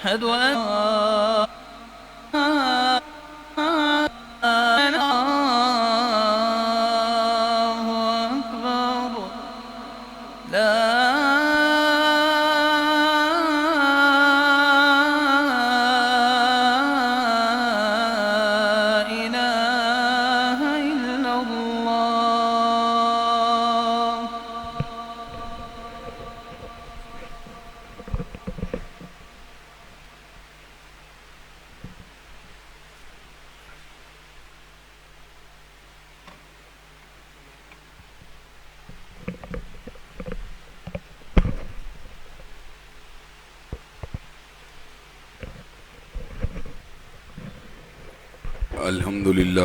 أشهد أن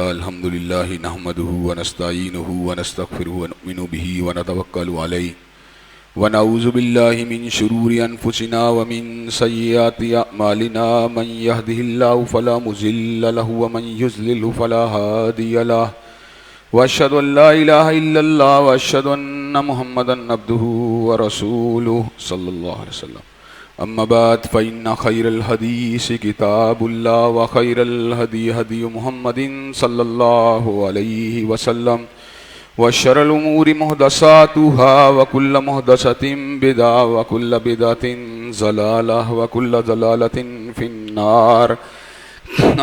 الحمد لله نحمده ونستعينه ونستغفره ونؤمن به ونتوكل عليه ونعوذ بالله من شرور أنفسنا ومن سيئات أعمالنا من يهده الله فلا مضل له ومن يضلل فلا هادي له وأشهد أن لا إله إلا الله وأشهد أن محمدا عبده ورسوله صلى الله عليه وسلم أما بعد فإن خير الحديث كتاب الله وخير الهدي هدي محمد صلى الله عليه وسلم وشر الأمور محدثاتها وكل محدثة بدعة وكل بدعة ضلالة وكل ضلالة في النار.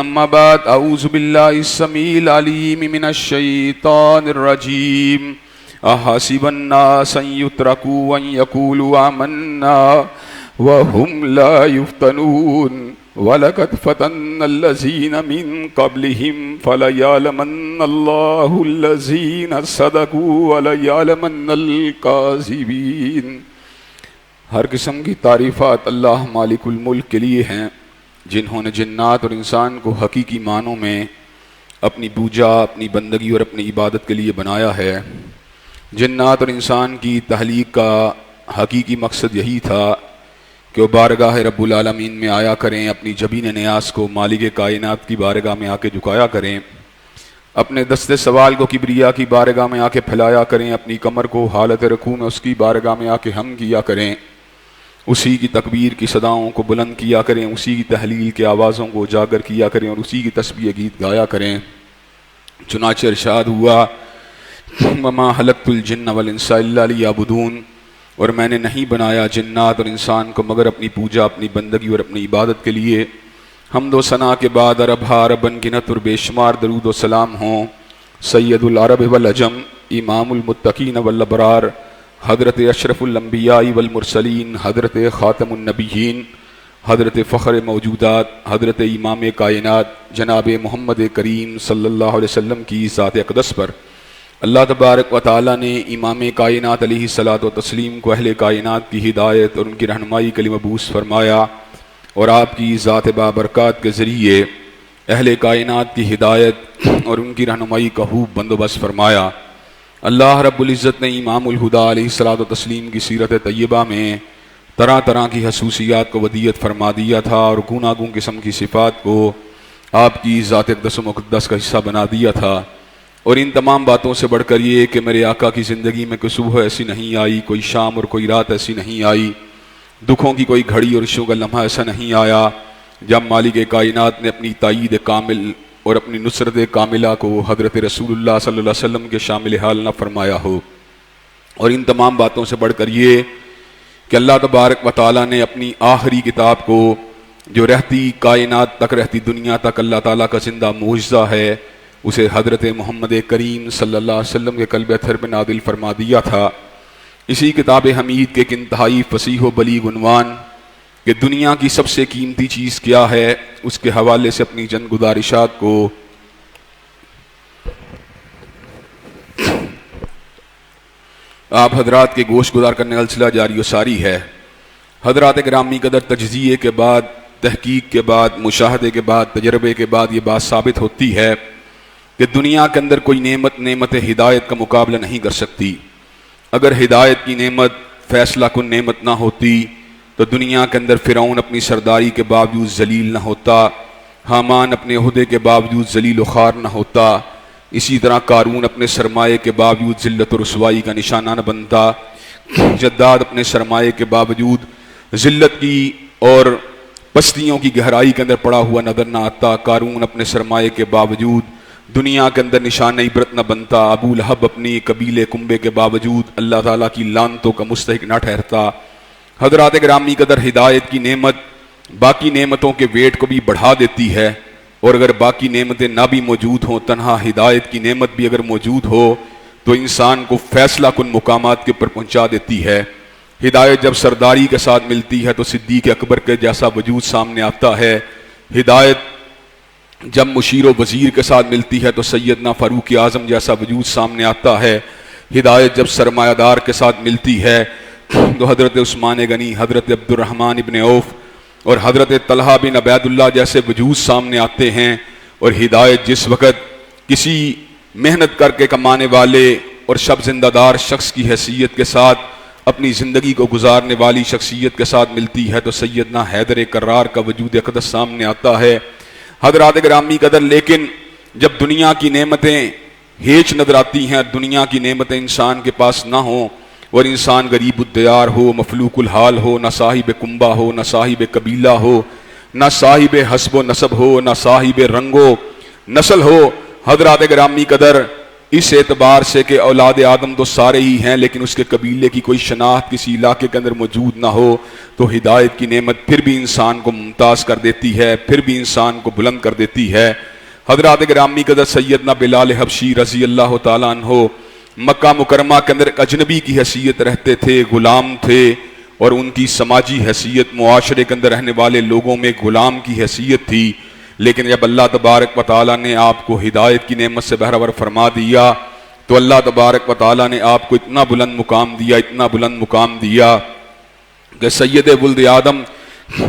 أما بعد أعوذ بالله السميع العليم من الشيطان الرجيم. أحسب الناس أن يتركوا أن يقولوا آمنا وهم لا يفتنون وَلَقَدْ فَتَنَّا الَّذِينَ مِن قَبْلِهِمْ فَلَيَعْلَمَنَّ اللَّهُ الَّذِينَ صَدَقُوا وَلَيَعْلَمَنَّ الْكَاذِبِينَ. ہر قسم کی تعریفات اللہ مالک الملک کے لیے ہیں جنہوں نے جنات اور انسان کو حقیقی معنوں میں اپنی پوجا، اپنی بندگی اور اپنی عبادت کے لیے بنایا ہے. جنات اور انسان کی تخلیق کا حقیقی مقصد یہی تھا کہ وہ بارگاہ رب العالمین میں آیا کریں، اپنی جبین نیاز کو مالک کائنات کی بارگاہ میں آ کے جھکایا کریں، اپنے دست سوال کو کبریا کی بارگاہ میں آ کے پھیلایا کریں، اپنی کمر کو حالت رکوع میں اس کی بارگاہ میں آ کے ہم کیا کریں، اسی کی تکبیر کی صداؤں کو بلند کیا کریں، اسی کی تحلیل کے آوازوں کو اجاگر کیا کریں اور اسی کی تسبیح گیت گایا کریں. چنانچہ ارشاد ہوا وَمَا خَلَقْتُ الْجِنَّ وَالْإِنسَ إِلَّا لِيَعْبُدُونِ، اور میں نے نہیں بنایا جنات اور انسان کو مگر اپنی پوجا، اپنی بندگی اور اپنی عبادت کے لیے. حمد و ثنا کے بعد عرب ہا عربن گنت اور بے شمار درود و سلام ہوں سید العرب والعجم، امام المتقین والابرار، حضرت اشرف الانبیاء والمرسلین، حضرت خاتم النبیین، حضرت فخر موجودات، حضرت امام کائنات جناب محمد کریم صلی اللہ علیہ وسلم کی ذات اقدس پر اللہ تبارک و تعالیٰ نے امام کائنات علیہ الصلاۃ و تسلیم کو اہل کائنات کی ہدایت اور ان کی رہنمائی کے لیے مبعوث فرمایا اور آپ کی ذات بابرکات کے ذریعے اہل کائنات کی ہدایت اور ان کی رہنمائی کا خوب بندوبست فرمایا. اللہ رب العزت نے امام الہدیٰ علیہ الصلاۃ و تسلیم کی سیرت طیبہ میں طرح طرح کی خصوصیات کو ودیت فرما دیا تھا اور گوناگون قسم کی صفات کو آپ کی ذات اقدس و مقدس کا حصہ بنا دیا تھا. اور ان تمام باتوں سے بڑھ کر یہ کہ میرے آقا کی زندگی میں کوئی صبح ایسی نہیں آئی، کوئی شام اور کوئی رات ایسی نہیں آئی، دکھوں کی کوئی گھڑی اور عشقوں کا لمحہ ایسا نہیں آیا جب مالک کائنات نے اپنی تائید کامل اور اپنی نصرت کاملہ کو حضرت رسول اللہ صلی اللہ علیہ وسلم کے شامل حال نہ فرمایا ہو. اور ان تمام باتوں سے بڑھ کر یہ کہ اللہ تبارک و تعالیٰ نے اپنی آخری کتاب کو جو رہتی کائنات تک، رہتی دنیا تک اللہ تعالیٰ کا زندہ معجزہ ہے، اسے حضرت محمد کریم صلی اللہ علیہ وسلم کے قلب اطہر میں نازل فرما دیا تھا. اسی کتاب حمید کے ایک انتہائی فصیح و بلیغ عنوان کہ دنیا کی سب سے قیمتی چیز کیا ہے، اس کے حوالے سے اپنی چند گزارشات کو آپ حضرات کے گوش گزار کرنے کا سلسلہ جاری و ساری ہے. حضرات گرامی قدر تجزیے کے بعد، تحقیق کے بعد، مشاہدے کے بعد، تجربے کے بعد یہ بات ثابت ہوتی ہے کہ دنیا کے اندر کوئی نعمت ہدایت کا مقابلہ نہیں کر سکتی. اگر ہدایت کی نعمت فیصلہ کن نعمت نہ ہوتی تو دنیا کے اندر فرعون اپنی سرداری کے باوجود ذلیل نہ ہوتا، حامان اپنے عہدے کے باوجود ذلیل و خوار نہ ہوتا، اسی طرح قارون اپنے سرمایے کے باوجود ذلت و رسوائی کا نشانہ نہ بنتا، جداد اپنے سرمایے کے باوجود ذلت کی اور پستیوں کی گہرائی کے اندر پڑا ہوا نظر نہ آتا، قارون اپنے سرمایے کے باوجود دنیا کے اندر نشان عبرت نہ بنتا، ابو لہب اپنی قبیلے کنبے کے باوجود اللہ تعالیٰ کی لعنتوں کا مستحق نہ ٹھہرتا۔ حضرات گرامی قدر، ہدایت کی نعمت باقی نعمتوں کے ویٹ کو بھی بڑھا دیتی ہے، اور اگر باقی نعمتیں نہ بھی موجود ہوں، تنہا ہدایت کی نعمت بھی اگر موجود ہو تو انسان کو فیصلہ کن مقامات کے اوپر پہنچا دیتی ہے۔ ہدایت جب سرداری کے ساتھ ملتی ہے تو صدیق اکبر کے جیسا وجود سامنے آتا ہے، ہدایت جب مشیر و وزیر کے ساتھ ملتی ہے تو سیدنا فاروق اعظم جیسا وجود سامنے آتا ہے، ہدایت جب سرمایہ دار کے ساتھ ملتی ہے تو حضرت عثمان غنی، حضرت عبد الرحمن ابن عوف اور حضرت طلحہ بن عبید اللہ جیسے وجود سامنے آتے ہیں، اور ہدایت جس وقت کسی محنت کر کے کمانے والے اور شب زندہ دار شخص کی حیثیت کے ساتھ اپنی زندگی کو گزارنے والی شخصیت کے ساتھ ملتی ہے تو سیدنا حیدر کرار کا وجود اقدس سامنے آتا ہے۔ حضرات گرامی قدر، لیکن جب دنیا کی نعمتیں ہیچ نظر آتی ہیں، دنیا کی نعمتیں انسان کے پاس نہ ہوں، اور انسان غریب الدیار ہو، مفلوق الحال ہو، نہ صاحب کنبہ ہو، نہ صاحب قبیلہ ہو، نہ صاحب حسب و نسب ہو، نہ صاحب رنگ و نسل ہو، حضرات گرامی قدر، اس اعتبار سے کہ اولاد آدم تو سارے ہی ہیں لیکن اس کے قبیلے کی کوئی شناخت کسی علاقے کے اندر موجود نہ ہو، تو ہدایت کی نعمت پھر بھی انسان کو ممتاز کر دیتی ہے، پھر بھی انسان کو بلند کر دیتی ہے۔ حضرات گرامی قدر، سیدنا بلال حبشی رضی اللہ تعالیٰ عنہ مکہ مکرمہ کے اندر ایک اجنبی کی حیثیت رہتے تھے، غلام تھے، اور ان کی سماجی حیثیت معاشرے کے اندر رہنے والے لوگوں میں غلام کی حیثیت تھی، لیکن جب اللہ تبارک و تعالیٰ نے آپ کو ہدایت کی نعمت سے بہرور فرما دیا تو اللہ تبارک و تعالیٰ نے آپ کو اتنا بلند مقام دیا، اتنا بلند مقام دیا کہ سید ولد آدم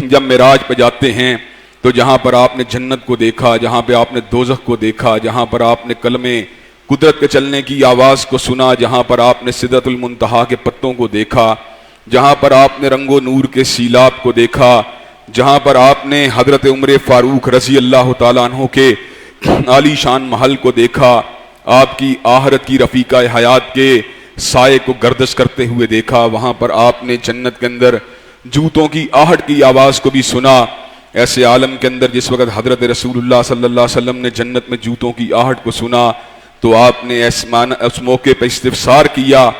جب معراج پہ جاتے ہیں تو جہاں پر آپ نے جنت کو دیکھا، جہاں پہ آپ نے دوزخ کو دیکھا، جہاں پر آپ نے کلمے قدرت کے چلنے کی آواز کو سنا، جہاں پر آپ نے سدرۃ المنتہا کے پتوں کو دیکھا، جہاں پر آپ نے رنگ و نور کے سیلاب کو دیکھا، جہاں پر آپ نے حضرت عمر فاروق رضی اللہ تعالیٰ عنہ کے عالی شان محل کو دیکھا، آپ کی آخرت کی رفیقہ حیات کے سائے کو گردش کرتے ہوئے دیکھا، وہاں پر آپ نے جنت کے اندر جوتوں کی آہٹ کی آواز کو بھی سنا۔ ایسے عالم کے اندر جس وقت حضرت رسول اللہ صلی اللہ علیہ وسلم نے جنت میں جوتوں کی آہٹ کو سنا تو آپ نے اس موقع پہ استفسار کیا،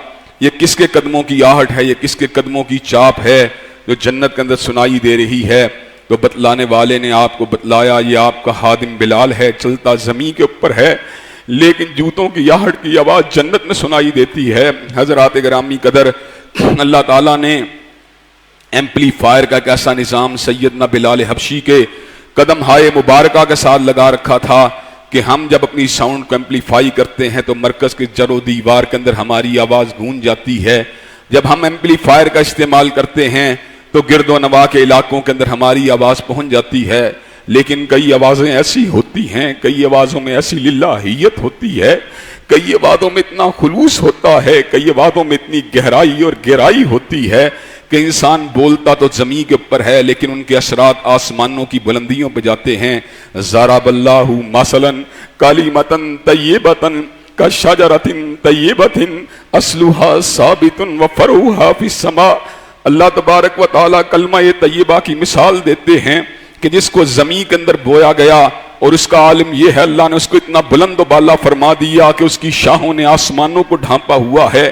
یہ کس کے قدموں کی آہٹ ہے، یہ کس کے قدموں کی چاپ ہے جو جنت کے اندر سنائی دے رہی ہے؟ تو بتلانے والے نے آپ کو بتلایا، یہ آپ کا خادم بلال ہے، چلتا زمین کے اوپر ہے لیکن جوتوں کی آہٹ کی آواز جنت میں سنائی دیتی ہے۔ حضرات گرامی قدر، اللہ تعالیٰ نے ایمپلیفائر کا ایک ایسا نظام سیدنا بلال حبشی کے قدم ہائے مبارکہ کے ساتھ لگا رکھا تھا کہ ہم جب اپنی ساؤنڈ کو ایمپلیفائی کرتے ہیں تو مرکز کے جر و دیوار کے اندر ہماری آواز گونج جاتی ہے، جب ہم ایمپلیفائر کا استعمال کرتے ہیں تو گرد و نواح کے علاقوں کے اندر ہماری آواز پہنچ جاتی ہے، لیکن کئی آوازیں ایسی ہوتی ہیں، کئی آوازوں میں ایسی للہیت ہوتی ہے، کئی آوازوں میں اتنا خلوص ہوتا ہے، کئی آوازوں میں اتنی گہرائی اور گہرائی ہوتی ہے کہ انسان بولتا تو زمین کے اوپر ہے لیکن ان کے اثرات آسمانوں کی بلندیوں پہ جاتے ہیں۔ ضرب اللہ مثلا کلمۃ طیبۃ کشجرۃ طیبۃ اصلها ثابت وفرعها فی السماء۔ اللہ تبارک و تعالیٰ کلمہ طیبہ کی مثال دیتے ہیں کہ جس کو زمین کے اندر بویا گیا اور اس کا عالم یہ ہے اللہ نے اس کو اتنا بلند و بالا فرما دیا کہ اس کی شاہوں نے آسمانوں کو ڈھانپا ہوا ہے۔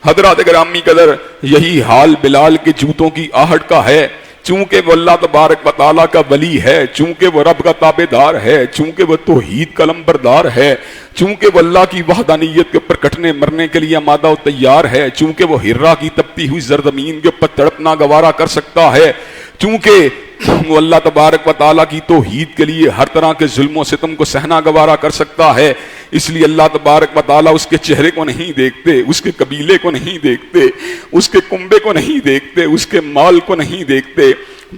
حضرات گرامی قدر، یہی حال بلال کے جوتوں کی آہٹ کا ہے، چونکہ وہ اللہ تبارک و تعالیٰ کا ولی ہے، چونکہ وہ رب کا تابع دار ہے، چونکہ وہ توحید کا علمبردار ہے، چونکہ وہ اللہ کی وحدانیت کے اوپر کٹنے مرنے کے لیے آمادہ و تیار ہے، چونکہ وہ ہررا کی تپتی ہوئی زرزمین کے اوپر تڑپنا گوارا کر سکتا ہے، چونکہ وہ اللہ تبارک و تعالیٰ کی توحید کے لیے ہر طرح کے ظلم و ستم کو سہنا گوارا کر سکتا ہے، اس لیے اللہ تبارک و تعالیٰ اس کے چہرے کو نہیں دیکھتے، اس کے قبیلے کو نہیں دیکھتے، اس کے کنبے کو نہیں دیکھتے، اس کے مال کو نہیں دیکھتے،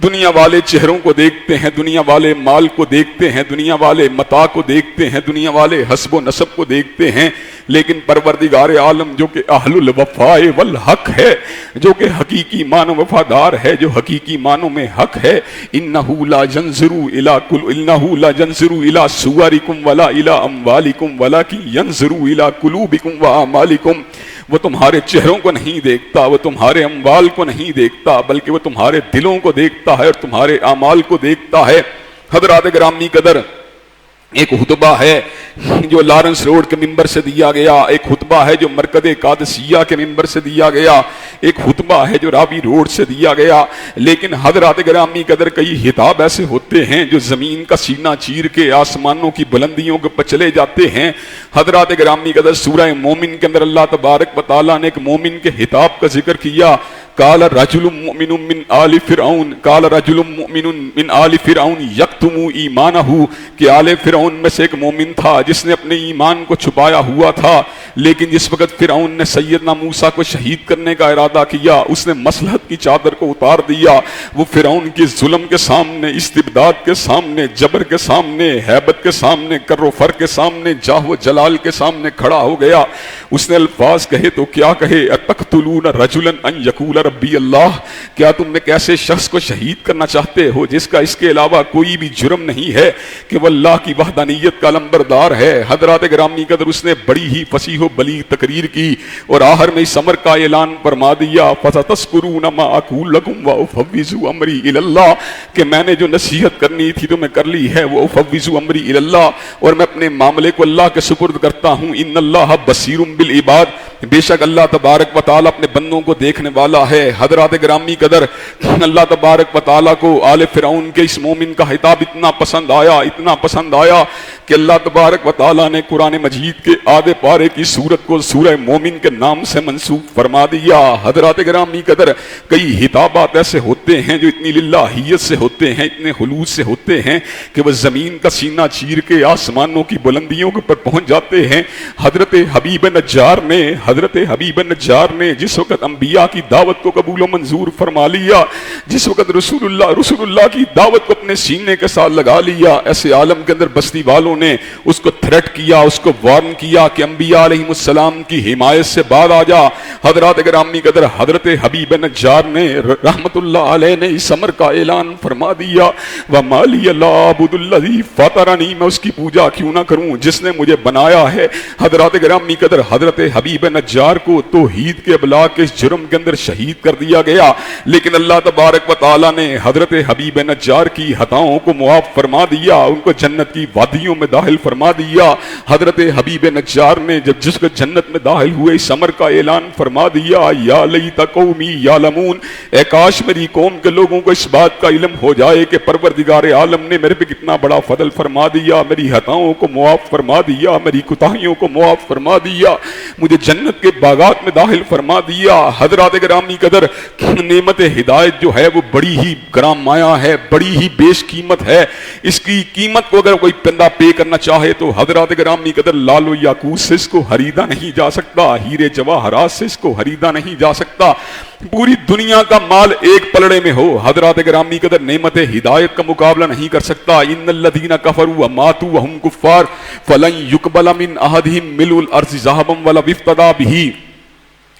دنیا والے چہروں کو دیکھتے ہیں، دنیا والے مال کو دیکھتے ہیں، دنیا والے متاع کو دیکھتے ہیں، دنیا والے حسب و نسب کو دیکھتے ہیں، لیکن پروردگار عالم جو کہ اہل الوفاء والحق ہے، جو کہ حقیقی معنوں وفادار ہے، جو حقیقی معنوں میں حق ہے، انہ لا ینظر الی صورکم ولا الی اموالکم ولکن ینظر الی قلوبکم واعمالکم، وہ تمہارے چہروں کو نہیں دیکھتا، وہ تمہارے اموال کو نہیں دیکھتا، بلکہ وہ تمہارے دلوں کو دیکھتا ہے اور تمہارے اعمال کو دیکھتا ہے۔ حضرات گرامی قدر، ایک خطبہ ہے جو لارنس روڈ کے ممبر سے دیا گیا، ایک خطبہ ہے جو مرکز قادسیہ کے ممبر سے دیا گیا، ایک خطبہ ہے جو راوی روڈ سے دیا گیا، لیکن حضرات گرامی قدر کئی خطاب ایسے ہوتے ہیں جو زمین کا سینہ چیر کے آسمانوں کی بلندیوں کے پر چلے جاتے ہیں۔ حضرات گرامی قدر سورہ مومن کے اندر اللہ تبارک و تعالیٰ نے ایک مومن کے خطاب کا ذکر کیا، قال رجل مؤمن من آل فرعون، قال رجل مؤمن من آل فرعون یکتم ایمانہ، کہ آل فرعون میں سے ایک مومن تھا جس نے اپنے ایمان کو چھپایا ہوا تھا، لیکن جس وقت فرعون نے سیدنا موسیٰ کو شہید کرنے کا ارادہ کیا، اس نے مصلحت کی چادر کو اتار دیا، وہ فرعون کے ظلم کے سامنے، استبداد کے سامنے، جبر کے سامنے، ہیبت کے سامنے، کر و فر کے سامنے، جاہ و جلال کے سامنے کھڑا ہو گیا۔ اس نے الفاظ کہے تو کیا کہے، اتقتلون رجلا ان یقول ربی اللہ، کیا تم نے کیسے شخص کو شہید کرنا چاہتے ہو جس کا اس کے علاوہ کوئی بھی جرم نہیں ہے کہ وہ اللہ کی وحدانیت کا علمبردار ہے۔ حضرات گرامی قدر، اس نے بڑی ہی فصیح و بلیغ تقریر کی اور آخر میں اس امر کا اعلان فرما دیا، فَسَتَذْكُرُونَ مَا أَقُولُ لَكُمْ وَأُفَوِّضُ أَمْرِي إِلَى اللَّهِ، کہ میں نے جو نصیحت کرنی تھی تو میں کر لی ہے، وہ أُفَوِّضُ أَمْرِي إِلَى اللَّهِ، اور میں اپنے معاملے کو اللہ کے سپرد کرتا ہوں۔ إِنَّ اللَّهَ بَصِيرٌ بِالْعِبَادِ، بے شک اللہ تبارک و تعالیٰ اپنے بندوں کو دیکھنے والا ہے۔ حضرات گرامی قدر، اللہ تبارک و تعالیٰ کو آل فرعون کے اس مومن کا خطاب اتنا پسند آیا، اتنا پسند آیا کہ اللہ تبارک و تعالیٰ نے قرآن مجید کے آدھے پارے کی سورت کو سورہ مومن کے نام سے منسوب فرما دیا۔ حضرات گرامی قدر، کئی خطابات ایسے ہوتے ہیں جو اتنی للہیت سے ہوتے ہیں، اتنے خلوص سے ہوتے ہیں کہ وہ زمین کا سینہ چیر کے آسمانوں کی بلندیوں پر پہنچ جاتے ہیں۔ حضرت حبیب حبیب نجار نے جس وقت انبیاء کی دعوت کو قبول و منظور فرما لیا، جس وقت رسول اللہ کی دعوت کو اپنے سینے کے ساتھ لگا لیا، ایسے عالم کے اندر بستی والوں نے اس کو تھریٹ کیا، اس کو وارن کیا کہ انبیاء علیہ السلام کی حمایت سے بعد آ جا۔ حضرات گرامی قدر، حضرت حبیب نجار نے رحمت اللہ علیہ نے اس امر کا اعلان فرما دیا، وَمَا لِيَ لَا أَعْبُدُ الَّذِي فَطَرَنِي، میں اس کی پوجا کیوں نہ کروں جس نے مجھے بنایا ہے۔ حضرات گرامی قدر، حضرت حبیب نجار کو توحید کے ابلاغ کے جرم کے اندر شہید کر دیا گیا، لیکن اللہ تبارک و تعالیٰ نے حضرت حبیب نجار کی خطاؤں کو معاف فرما دیا، ان کو جنت کی وادیوں میں داخل فرما دیا۔ حضرت حبیب نجار نے جب جس کو جنت میں داخل ہوئے اس امر کا اعلان فرما دیا، یا لیت قومی یعلمون، اے کاش میری قوم کے لوگوں کو اس بات کا علم ہو جائے کہ پروردگار عالم نے میرے پہ کتنا بڑا فضل فرما دیا، میری خطاؤں کو معاف فرما دیا، میری کوتاہیوں کو معاف فرما دیا، مجھے جنت کے باغات میں داخل فرما دیا۔ حضرات گرامی قدر، نعمت ہدایت جو ہے وہ بڑی ہی گرام مایہ ہے، بڑی ہی بیش قیمت ہے۔ اس کی قیمت کو اگر کوئی بندہ پے کرنا چاہے تو حضرات گرامی قدر لال و یاقوت سے اس کو خریدا نہیں جا سکتا، ہیرے جواہرات سے اس کو خریدا نہیں جا سکتا۔ پوری دنیا کا مال ایک پلڑے میں ہو، حضرات گرامی قدر نعمت ہدایت کا مقابلہ نہیں کر سکتا۔ ان الذین کفروا وماتوا وهم کفار فلن يقبل من احدهم ملء الارض ذهبا ولو افتدى به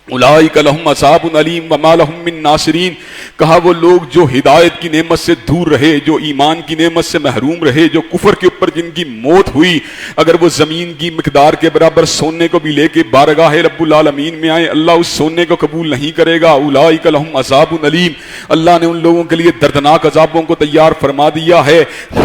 اولئک لہم عذاب علیم وما لہم من ناصرین۔ کہا وہ لوگ جو ہدایت کی نعمت سے دور رہے، جو ایمان کی نعمت سے محروم رہے، جو کفر کے اوپر جن کی موت ہوئی، اگر وہ زمین کی مقدار کے برابر سونے کو بھی لے کے بارگاہ رب العالمین میں آئے، اللہ اس سونے کو قبول نہیں کرے گا۔ اولئک لہم عذاب علیم، اللہ نے ان لوگوں کے لیے دردناک عذابوں کو تیار فرما دیا ہے۔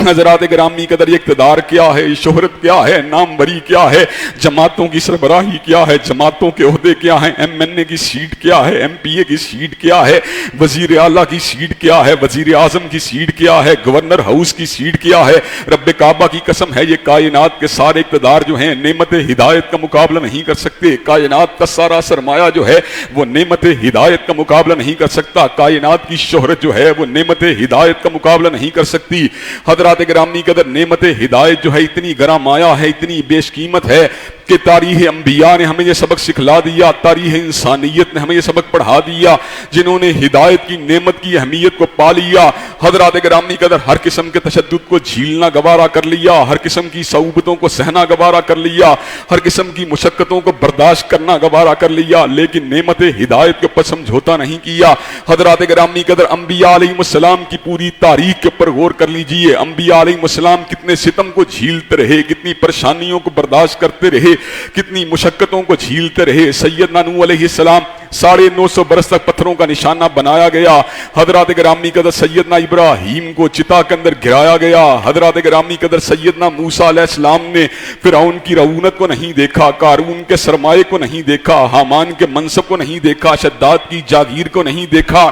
حضرات گرامی قدر، یہ اقتدار کیا ہے، شہرت کیا ہے، نام بری کیا ہے، جماعتوں کی سربراہی کیا ہے، جماعتوں کے عہدے کیا ہیں، ایم کی سیٹ کیا ہے، ایم پی اے کی سیٹ کیا ہے، وزیر اعلیٰ کی سیٹ کیا ہے، وزیر اعظم کی سیٹ کیا ہے، گورنر ہاؤس کی سیٹ کیا ہے۔ رب کعبہ کی قسم ہے، یہ کائنات کے سارے اقتدار جو ہیں نعمت ہدایت کا مقابلہ نہیں کر سکتے۔ کائنات کا سارا سرمایہ جو ہے وہ نعمت ہدایت کا مقابلہ نہیں کر سکتا۔ کائنات کی شہرت جو ہے وہ نعمت ہدایت کا مقابلہ نہیں کر سکتی۔ حضرات گرامی قدر، نعمت ہدایت جو ہے اتنی گرامایہ ہے، اتنی بیش قیمت ہے کہ کہ تاریخ انبیاء نے ہمیں یہ سبق سکھلا دیا، تاریخ انسانیت نے ہمیں یہ سبق پڑھا دیا، جنہوں نے ہدایت کی نعمت کی اہمیت کو پا لیا، حضرات گرامی قدر ہر قسم کے تشدد کو جھیلنا گوارا کر لیا، ہر قسم کی صعوبتوں کو سہنا گوارا کر لیا، ہر قسم کی مشقتوں کو برداشت کرنا گوارا کر لیا، لیکن نعمت ہدایت کے اوپر سمجھوتا نہیں کیا۔ حضرات گرامی قدر انبیاء علیہ السلام کی پوری تاریخ کے اوپر غور کر لیجئے، انبیاء علیہ السلام کتنے ستم کو جھیلتے رہے، کتنی پریشانیوں کو برداشت کرتے رہے، کتنی مشقتوں کو جھیلتے رہے۔ سیدنا نوح علیہ السلام 950 برس تک پتھروں کا نشانہ بنایا گیا، حضرات گرامی قدر سیدنا ابراہیم کو چتا کے اندر گرایا گیا، حضرات گرامی قدر سیدنا موسیٰ علیہ السلام نے فرعون کی رعونت کو نہیں دیکھا، قارون کے سرمایے کو نہیں دیکھا، حامان کے منصب کو نہیں دیکھا، شداد کی جاگیر کو نہیں دیکھا۔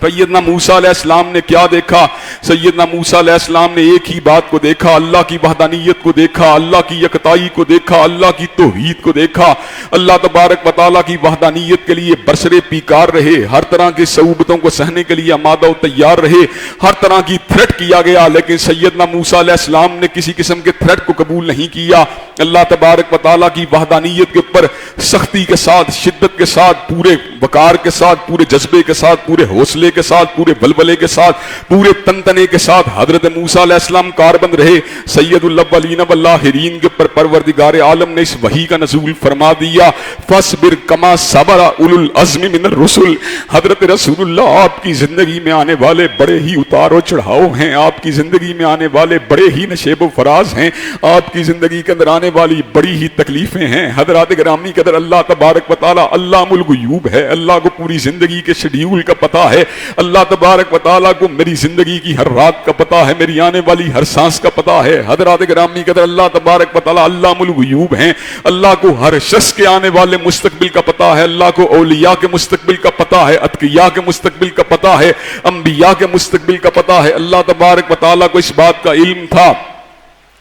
سیدنا موسیٰ علیہ السلام نے کیا دیکھا؟ سیدنا موسیٰ علیہ السلام نے ایک ہی بات کو دیکھا، اللہ کی وحدانیت کو دیکھا، اللہ کی یکتائی کو دیکھا، اللہ کی توحید کو دیکھا۔ اللہ تبارک و تعالیٰ کی وحدانیت کے لیے برسرے پیکار رہے، ہر طرح کی صعوبتوں کو سہنے کے لیے آمادہ و تیار رہے، ہر طرح کی تھریٹ کیا گیا، لیکن سیدنا موسیٰ علیہ السلام نے کسی قسم کے تھریٹ کو قبول نہیں کیا۔ اللہ تبارک و تعالیٰ کی وحدانیت کے اوپر سختی کے ساتھ، شدت کے ساتھ، پورے وقار کے ساتھ، پورے جذبے کے ساتھ، پورے حوصلے کے ساتھ، پورے ولولے کے ساتھ، پورے تنتنے کے ساتھ حضرت موسیٰ علیہ السلام کاربند رہے۔ سید الاولین والآخرین کے پر پروردگار عالم نے اس وحی کا نزول فرما دیا، فاصبر کما صبر اولو العزم من الرسل۔ حضرت رسول اللہ آپ کی زندگی میں آنے والے بڑے ہی اتار و چڑھاؤ ہیں، آپ کی زندگی میں آنے والے بڑے ہی نشیب و فراز ہیں، آپ کی زندگی کے اندر آنے والی بڑی ہی تکلیفیں ہیں۔ حضرات گرامی قدر اللہ تبارک و تعالی علام الغیوب ہے، اللہ کو پوری زندگی کے شیڈیول کا پتہ ہے، اللہ تبارک و تعالیٰ کو میری زندگی کی ہر رات کا پتہ ہے، میری آنے والی ہر سانس کا پتہ ہے۔ حضرات گرامی قدر اللہ تبارک و تعالیٰ علام الغیوب ہیں، اللہ کو ہر شخص کے آنے والے مستقبل کا پتہ ہے، اللہ کو اولیاء کے مستقبل کا پتہ ہے، اتقیاء کے مستقبل کا پتہ ہے، انبیاء کے مستقبل کا پتہ ہے۔ اللہ تبارک و تعالیٰ کو اس بات کا علم تھا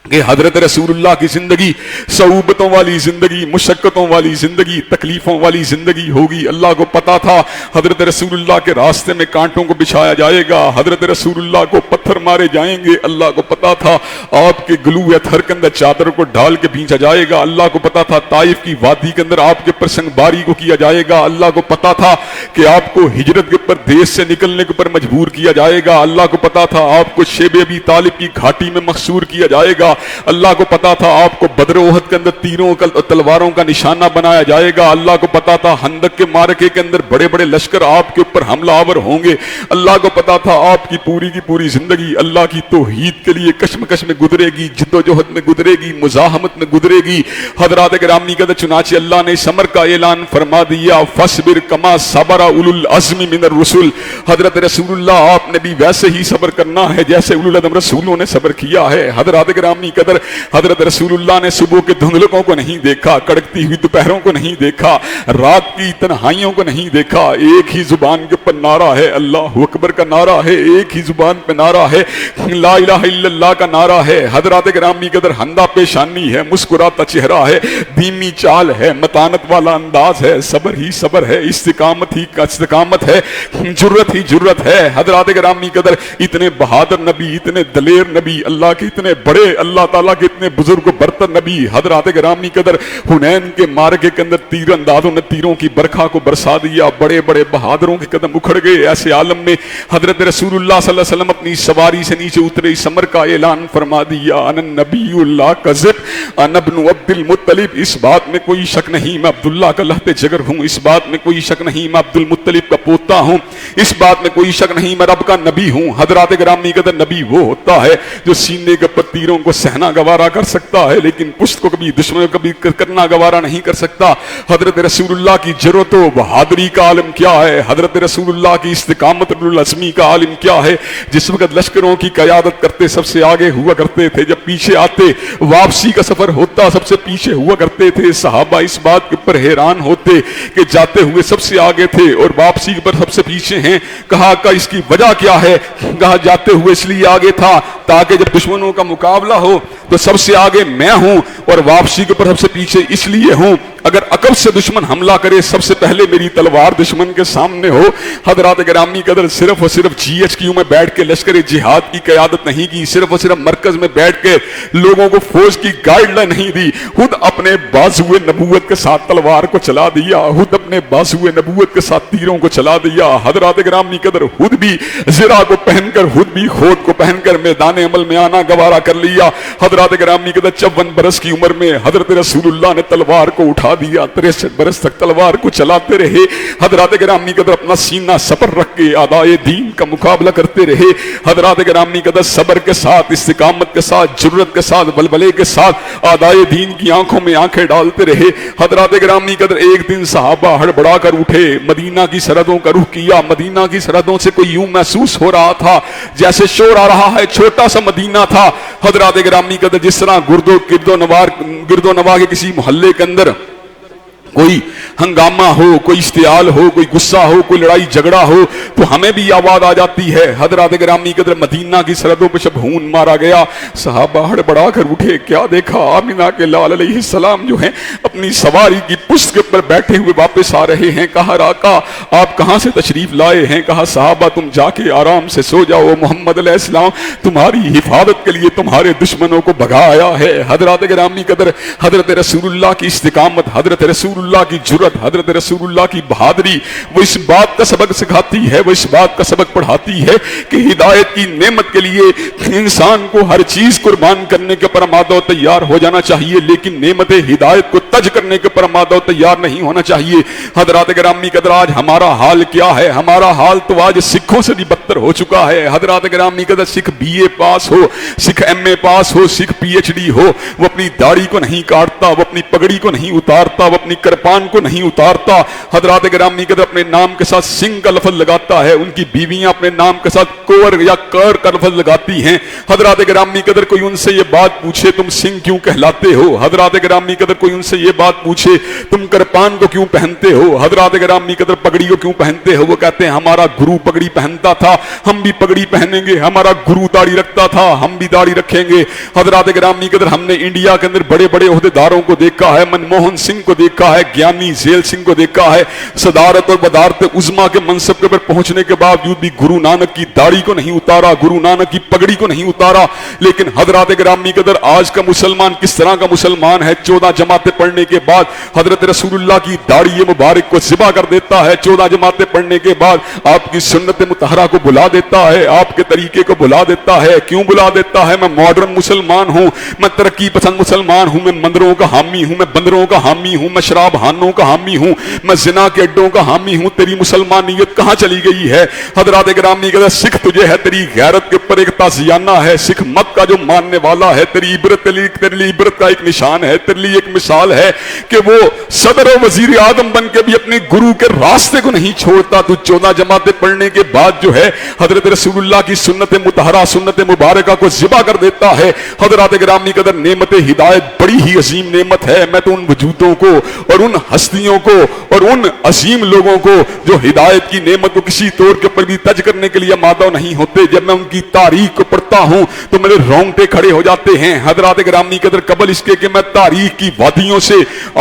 کہ حضرت رسول اللہ کی زندگی صعوبتوں والی زندگی، مشقتوں والی زندگی، تکلیفوں والی زندگی ہوگی۔ اللہ کو پتا تھا حضرت رسول اللہ کے راستے میں کانٹوں کو بچھایا جائے گا، حضرت رسول اللہ کو پتھر مارے جائیں گے۔ اللہ کو پتا تھا آپ کے گلو یا تھر کے اندر چادر کو ڈال کے بھیجا جائے گا۔ اللہ کو پتا تھا طائف کی وادی کے اندر آپ کے پر سنگباری کو کیا جائے گا۔ اللہ کو پتا تھا کہ آپ کو ہجرت کے اوپر دیش سے نکلنے کے اوپر مجبور کیا جائے گا۔ اللہ کو پتا تھا آپ کو شیب ابی طالب کی گھاٹی میں محصور کیا جائے گا۔ اللہ کو پتا تھا آپ کو بدر و احد کے اندر تیروں تلواروں کا نشانہ بنایا جائے گا۔ اللہ کو پتا تھا خندق کے معرکے کے اندر بڑے بڑے لشکر آپ کے اوپر حملہ آور ہوں گے۔ اللہ کو پتا تھا آپ کی پوری زندگی اللہ کی توحید کے لیے کشمکش میں گزرے گی، جد و جہد میں گزرے گی، مزاحمت میں گزرے گی۔ حضرات گرامی قدر چنانچہ اللہ نے اس امر کا اعلان فرما دیا، فاصبر کما صبر اولو العزم من الرسل۔ حضرت رسول اللہ آپ نے بھی ویسے ہی صبر کرنا ہے جیسے اولو العزم رسولوں نے صبر کیا ہے۔ حضرات گرامی قدر حضرت رسول اللہ نے صبح کے دھندلکوں کو نہیں دیکھا، کڑکتی ہوئی دوپہروں کو نہیں دیکھا، رات کی تنہائیوں کو نہیں دیکھا۔ ایک ہی زبان کے اوپر نعرہ ہے، اللہ اکبر کا نعرہ ہے، ایک ہی زبان پہ نعرہ ہے، لا الہ الا اللہ کا نعرہ ہے۔ حضرات گرامی قدر ہندہ پیشانی ہے، مسکراتا چہرہ ہے، دھیمی چال ہے، متانت والا انداز ہے، صبر ہی صبر ہے، استقامت ہی استقامت ہے، جرت ہی جرت ہے۔ حضرات گرامی قدر اتنے بہادر نبی، اتنے دلیر نبی، اللہ کے اتنے بڑے، اللہ تعالیٰ کے اتنے بزرگ و برتر نبی، حضرات گرامی قدر حنین کے مارکے کے اندر تیر اندازوں نے تیروں کی برکھا کو برسا دیا، بڑے بڑے بہادروں کے قدم اکھڑ گئے۔ ایسے عالم میں حضرت رسول اللہ صلی اللہ علیہ وسلم اپنی سواری سے نیچے اترے، اس امر کا اعلان فرما دیا، انا نبی اللہ کذب انا ابن عبد المطلب۔ اس بات میں کوئی شک نہیں میں عبداللہ کا لہتے جگر ہوں، اس بات میں کوئی شک نہیں میں عبد المطلب کا پوتا ہوں، اس بات میں کوئی شک نہیں میں رب کا نبی ہوں۔ حضرات گرامی قدر نبی وہ ہوتا ہے جو سینے کے پر تیروں کو سہنا گوارا کر سکتا ہے، لیکن پشت کو کبھی دشمنوں کو کبھی کرنا گوارا نہیں کر سکتا۔ حضرت رسول اللہ کی جرأت و بہادری کا عالم کیا ہے، حضرت رسول اللہ کی استقامت العزمی کا عالم کیا ہے۔ جس وقت لشکروں کی قیادت کرتے سب سے آگے ہوا کرتے تھے، جب پیچھے آتے واپسی کا سفر ہوتا سب سے پیچھے ہوا کرتے تھے۔ صحابہ اس بات کے اوپر حیران ہوتے کہ جاتے ہوئے سب سے آگے تھے اور واپسی پر سب سے پیچھے ہیں۔ کہا کہ اس کی وجہ کیا ہے؟ کہا جاتے ہوئے اس لیے آگے تھا تاکہ جب دشمنوں کا مقابلہ ہو تو سب سے آگے میں ہوں اور واپسی کے اوپر سب سے پیچھے اس لیے ہوں اگر عقب سے دشمن حملہ کرے سب سے پہلے میری تلوار دشمن کے سامنے ہو۔ حضرات گرامی قدر صرف اور صرف جی ایچ کیو میں بیٹھ کے لشکر جہاد کی قیادت نہیں کی، صرف اور صرف مرکز میں بیٹھ کے لوگوں کو فوج کی گائیڈ لائن نہیں دی، خود اپنے بازوئے نبوت کے ساتھ تلوار کو چلا دیا، خود اپنے بازوئے نبوت کے ساتھ تیروں کو چلا دیا۔ حضرات گرامی قدر خود بھی زرہ کو پہن کر، خود بھی خود کو پہن کر میدان عمل میں آنا گوارا کر لیا۔ حضرات گرامی قدر 54 برس کی عمر میں حضرت رسول اللہ نے تلوار کو اٹھا دیا، 63 برس تک تلوار کو چلاتے رہے۔ حضرات گرامی قدر اپنا سینہ سپر رکھ کے اعدائے دین کا مقابلہ کرتے رہے۔ حضرات گرامی قدر صبر کے ساتھ، استقامت کے ساتھ، جرت کے ساتھ، بلبلے کے ساتھ اعدائے دین کی آنکھوں میں آنکھیں ڈالتے رہے۔ حضرات گرامی قدر ایک دن صحابہ ہڑبڑا کر اٹھے، مدینہ کی سرحدوں کا رخ کیا۔ مدینہ کی سرحدوں سے کوئی یوں محسوس ہو رہا تھا جیسے شور آ رہا ہے، چھوٹا سا مدینہ تھا۔ حضرات گرامی قدر جس طرح گرد و نواح کے کسی محلے کے اندر کوئی ہنگامہ ہو، کوئی اشتعال ہو، کوئی غصہ ہو، کوئی لڑائی جھگڑا ہو تو ہمیں بھی آواز آ جاتی ہے۔ حضرات گرامی قدر مدینہ کی سرحدوں پہ جب ہون مارا گیا، صحابہ ہڑبڑا کر اٹھے۔ کیا دیکھا؟ آمنہ کے لال علیہ السلام جو ہیں اپنی سواری کی پشت کے اوپر بیٹھے ہوئے واپس آ رہے ہیں۔ کہا آقا آپ کہاں سے تشریف لائے ہیں؟ کہا صحابہ تم جا کے آرام سے سو جاؤ، محمد علیہ السلام تمہاری حفاظت کے لیے تمہارے دشمنوں کو بھگا آیا ہے۔ حضرات گرامی قدر حضرت رسول اللہ کی استقامت، حضرت رسول اللہ کی جرت، حضرت رسول اللہ کی بہادری وہ اس بات کا سبق سکھاتی ہے، وہ اس بات کا سبق پڑھاتی ہے کہ ہدایت کی نعمت کے لیے انسان کو ہر چیز قربان کرنے کے پر آمادہ و تیار ہو جانا چاہیے، لیکن نعمت ہدایت کو تج کرنے کے پر آمادہ و تیار نہیں ہونا چاہیے۔ حضرات گرامی قدر آج ہمارا حال کیا ہے؟ ہمارا حال تو آج سکھوں سے بھی بدتر ہو چکا ہے۔ حضرات گرامی قدر سکھ بی اے پاس ہو، سکھ ایم اے پاس ہو، سکھ پی ایچ ڈی ہو، وہ اپنی داڑھی کو نہیں کاٹتا، وہ اپنی پگڑی کو نہیں اتارتا، وہ اپنی کرپان کو نہیں اتارتا۔ حضرات گرامی قدر اپنے نام کے ساتھ سنگھ کا لفظ لگاتا ہے، ان کی بیویاں اپنے نام کے ساتھ کور یا کر کا لفظ لگاتی ہیں۔ حضرات گرامی قدر کوئی ان سے یہ بات پوچھے تم سنگھ کیوں کہلاتے ہو؟ حضرات گرامی قدر کوئی ان سے یہ بات پوچھے تم کرپان کو کیوں پہنتے ہو؟ حضرات گرامی قدر پگڑی کو کیوں پہنتے ہو؟ وہ کہتے ہیں ہمارا گرو پگڑی پہنتا تھا، ہم بھی پگڑی پہنیں گے۔ ہمارا گرو داڑھی رکھتا تھا، ہم بھی داڑھی رکھیں گے۔ حضرات گرامی قدر ہم نے انڈیا کے اندر بڑے بڑے عہدیداروں کو دیکھا ہے، منموہن سنگھ کو دیکھا ہے، گیانی ذیل سنگھ کو دیکھا ہے، صدارت اور بدارت عظما کے منصب کے پر پہنچنے کے باوجود بھی گرو نانک کی داڑھی کو نہیں اتارا، گرو نانک کی پگڑی کو نہیں اتارا۔ لیکن حضرات گرامی قدر آج کا مسلمان کس طرح کا مسلمان ہے؟ 14 جماعتیں پڑھنے کے بعد حضرت رسول اللہ کی داڑھی مبارک کو ذبح کر دیتا ہے، 14 جماعتیں پڑھنے کے بعد آپ کی سنت مطہرہ کو بلا دیتا ہے، آپ کے طریقے کو بلا دیتا ہے۔ کیوں بلا دیتا ہے؟ میں ماڈرن مسلمان ہوں، میں ترقی پسند مسلمان ہوں، میں مندروں کا حامی ہوں، میں بندروں کا حامی ہوں، میں شراب خانوں کا حامی ہوں، میں زنا کے اڈوں کا حامی ہوں۔ تیری مسلمانیت کہاں چلی گئی ہے؟ حضرات گرامی قدر سکھ تجھے ہے، تیری غیرت کے اوپر ایک تازیانہ ہے، سکھ مت کا جو ماننے والا ہے، تیری عبرت تیرے لیے عبرت کا ایک نشان ہے، تیرے لیے ایک مثال ہے کہ وہ صدر و وزیر اعظم بن کے بھی اپنے گرو کے راستے کو نہیں چھوڑتا۔ تو 14 جماعتیں پڑھنے کے بعد جو ہے حضرت رسول اللہ کی سنت مطہرہ، سنت مبارکہ کو ذبح کر دیتا ہے۔ حضرات گرامی قدر نعمت ہدایت بڑی ہی عظیم نعمت ہے۔ میں تو ان وجودوں کو اور ان ہستیوں کو اور ان عظیم لوگوں کو جو ہدایت کی نعمت کو کسی طور کے اوپر بھی تج کرنے کے لیے مادہ نہیں ہوتے، جب میں ان کی تاریخ کو پڑھتا ہوں تو میرے رونگٹے کھڑے ہو جاتے ہیں۔ حضرات گرامی قدر قبل اس کے کہ میں تاریخ کی وادیوں سے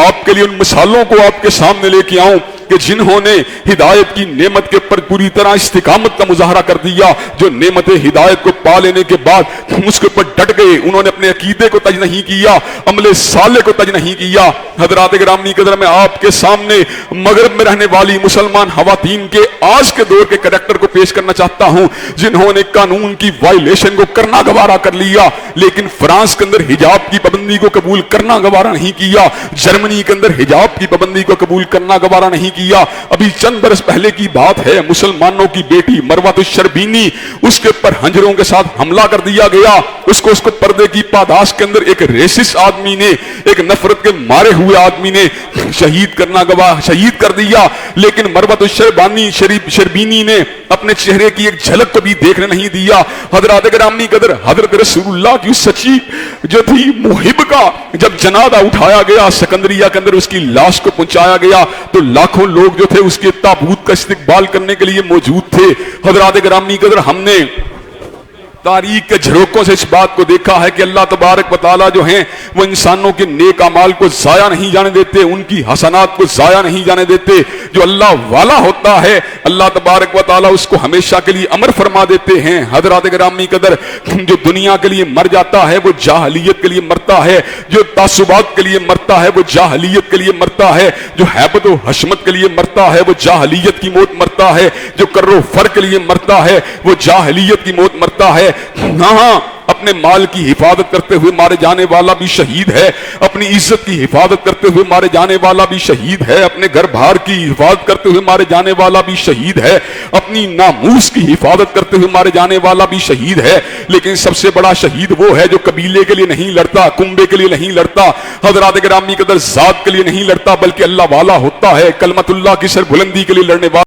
آپ کے لیے ان مثالوں کو آپ کے سامنے لے کے آؤں کہ جنہوں نے ہدایت کی نعمت کے پر پوری طرح استقامت کا مظاہرہ کر دیا، جو نعمت ہدایت کو پا لینے کے بعد اس کے اوپر ڈٹ گئے، انہوں نے اپنے عقیدے کو تج نہیں کیا، عمل صالح کو تج نہیں کیا۔ حضرات گرامی قدر میں آپ کے سامنے مغرب میں رہنے والی مسلمان خواتین کے آج کے دور کے کریکٹر کو پیش کرنا چاہتا ہوں، جنہوں نے قانون کی وائلیشن کو کرنا گوارا کر لیا، لیکن فرانس کے اندر حجاب کی پابندی کو قبول کرنا گوارا نہیں کیا، جرمنی کے اندر حجاب کی پابندی کو قبول کرنا گوارا نہیں کیا۔ ابھی چند برس پہلے کی بات ہے، مسلمانوں کی بیٹی مروہ الشربینی، اس کے پر ہنجروں کے ساتھ حملہ کر دیا گیا، اس کو پردے کی پاداش کے اندر ایک ریسس آدمی نے، ایک نفرت کے مارے ہوئے آدمی نے شہید کر دیا، لیکن مروہ الشربینی نے اپنے چہرے کی ایک جھلک کو بھی دیکھنے نہیں دیا۔ حضرات گرامی قدر حضرت رسول اللہ کی سچی جو تھی محب کا جب جنازہ اٹھایا گیا، سکندریہ کے اندر اس کی لاش کو پہنچایا گیا تو لاکھوں لوگ جو تھے اس کے تابوت کا استقبال کرنے کے لیے موجود تھے۔ حضرات گرامی قدر ہم نے تاریخ کے جھروکوں سے اس بات کو دیکھا ہے کہ اللہ تبارک و تعالیٰ جو ہیں وہ انسانوں کے نیک اعمال کو ضائع نہیں جانے دیتے، ان کی حسنات کو ضائع نہیں جانے دیتے۔ جو اللہ والا ہوتا ہے اللہ تبارک و تعالیٰ اس کو ہمیشہ کے لیے امر فرما دیتے ہیں۔ حضرات گرامی قدر، جو دنیا کے لیے مر جاتا ہے وہ جاہلیت کے لیے مرتا ہے، جو تعصبات کے لیے مرتا ہے وہ جاہلیت کے لیے مرتا ہے، جو ہیبت و حشمت کے لیے مرتا ہے وہ جاہلیت کی موت مرتا ہے، جو کر و فر کے لیے مرتا ہے وہ جاہلیت کی موت مرتا ہے۔ ہاں، اپنے مال کی حفاظت کرتے ہوئے مارے جانے والا بھی شہید ہے، اپنی عزت کی حفاظت کرتے ہوئے مارے جانے والا بھی شہید ہے، اپنے گھر بار کی حفاظت کرتے ہوئے مارے جانے والا بھی شہید ہے، اپنی ناموس کی حفاظت کرتے ہوئے مارے جانے والا بھی شہید ہے۔ لیکن سب سے بڑا شہید وہ ہے جو قبیلے کے لیے نہیں لڑتا، کنبے کے لیے نہیں لڑتا، حضرات گرامی قدر ذات کے لیے نہیں لڑتا، بلکہ اللہ والا ہوتا ہے، کلمت اللہ کی سربلندی کے لیے لڑنے والا